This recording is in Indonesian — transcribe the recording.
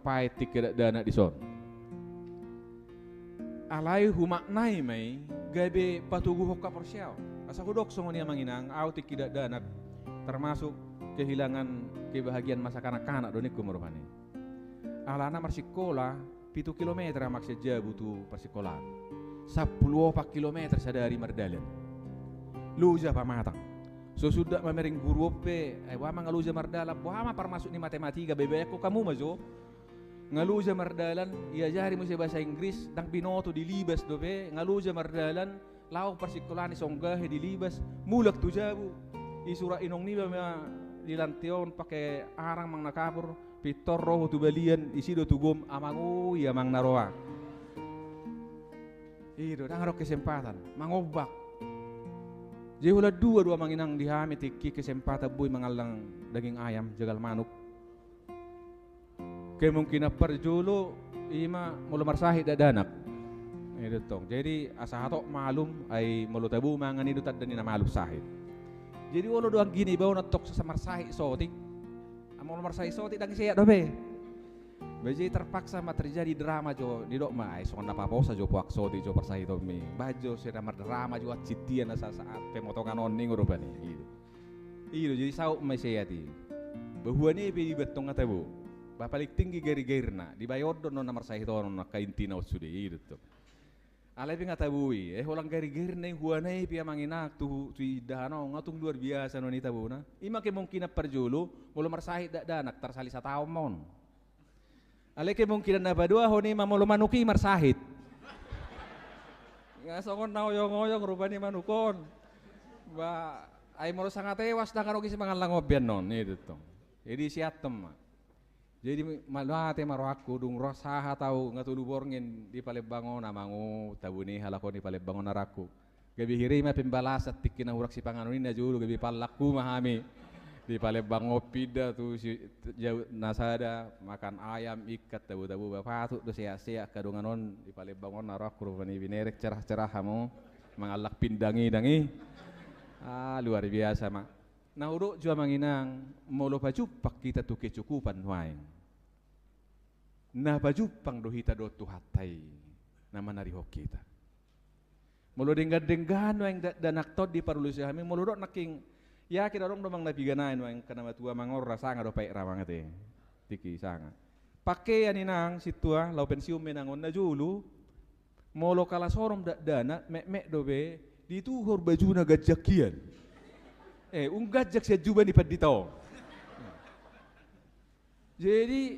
pait tiket dana di son. Alay humaknay may gabi patugu hokka porsyao. Asa kudok songo niya manginang au tikidak danat termasuk kehilangan kebahagiaan masa kanak-kanak donik kumurmani. Alana marsikola 7 kilometer maksud jabu tu persekolahan. 10 kilometer sadari mardalan. Luja pamatang. So sudah memering guru pe, wama ngaluja mardala, wama parmasuk ni matematika bebe ko kamu majo. Ngaluja mardalan, iya jari mo siya bahasa Inggris, dang binoto di libas dobe, ngaluja mardalan, law persikolahan isonggahe di libas, mulak tu jabu. Isura inong ni ba dilantion pakai arang mang nakapur, pitor roh tu balian, isido tu gom amangu ya mang naroa. Itu dang harok kesempatan, mangobak. Jadi hula dua manginang dihamit iki kesempatan boy mangalang daging ayam jagal manuk. Kemungkinan perjulu ima mulu marsahid dadanak. Itu tong. Jadi asa hatok malum ay mulu tabu mangan itu tadani na malum sahid. Jadi walo doang gini bawa natok sa marsahid sotik. Amol marsahid sotik dang siya dobe. Baji terpaksa ma terjadi drama jo di dok ma ay so na paposa jo puak sotik jo marsahid to mi. Bajo sira mar drama jo citian sa saat pemotongan oning urubani. Itu jadi sau ma siya ti. Bahwa ni be betong ngatabu. Bapalik tinggi gari-garina di bayodon no nomor saya itu no kaintina usudi itu. Alay pinga tabui, holang gari-garina huana pia manginak tu idano ngatung luar biasa no ni tabuna. Ima kemungkinan perjulu mulu marsahid danak tersali satahun mon. Alay kemungkinan na badua honi mamulu manuki marsahid. Ngasongon na oyong-oyong rupani manukon. Ba ay mulu sangat tewas dah karogi semangan langobian non itu tuh. Jadi siatem. Jadi malate maro aku dung rosaha tau ngatulu borngin di Palembang namangu tabuni halako di Palembang naraku. Gabi hirima pembalasat tikina urak si panganunin na julu gabi palaku mahami di Palembang pida tu si nasada makan ayam ikat tabu-tabu bapatu tu sia-sia kadunganon di Palembang naraku rupani binerek cerah-cerah kamu mangalak pindangi-dangi. Luar biasa mak. Nah uruk jua manginang molo pajupak kita tu kecukupan waing. Nah pajupang dohita do tu hatai nama narihok kita. Molo denggan-denggan waing danak tod di parulusi kami molo do naking ya kita dong domang napiganain waing kana matua mangor rasanga do pai ramangate tiki sanga. Pakai aninang situa lau pensiun menangon na julu molo kala sorom dana mek dobe dituhur baju na gajakian. Unggajak siya juba ni padito. Jadi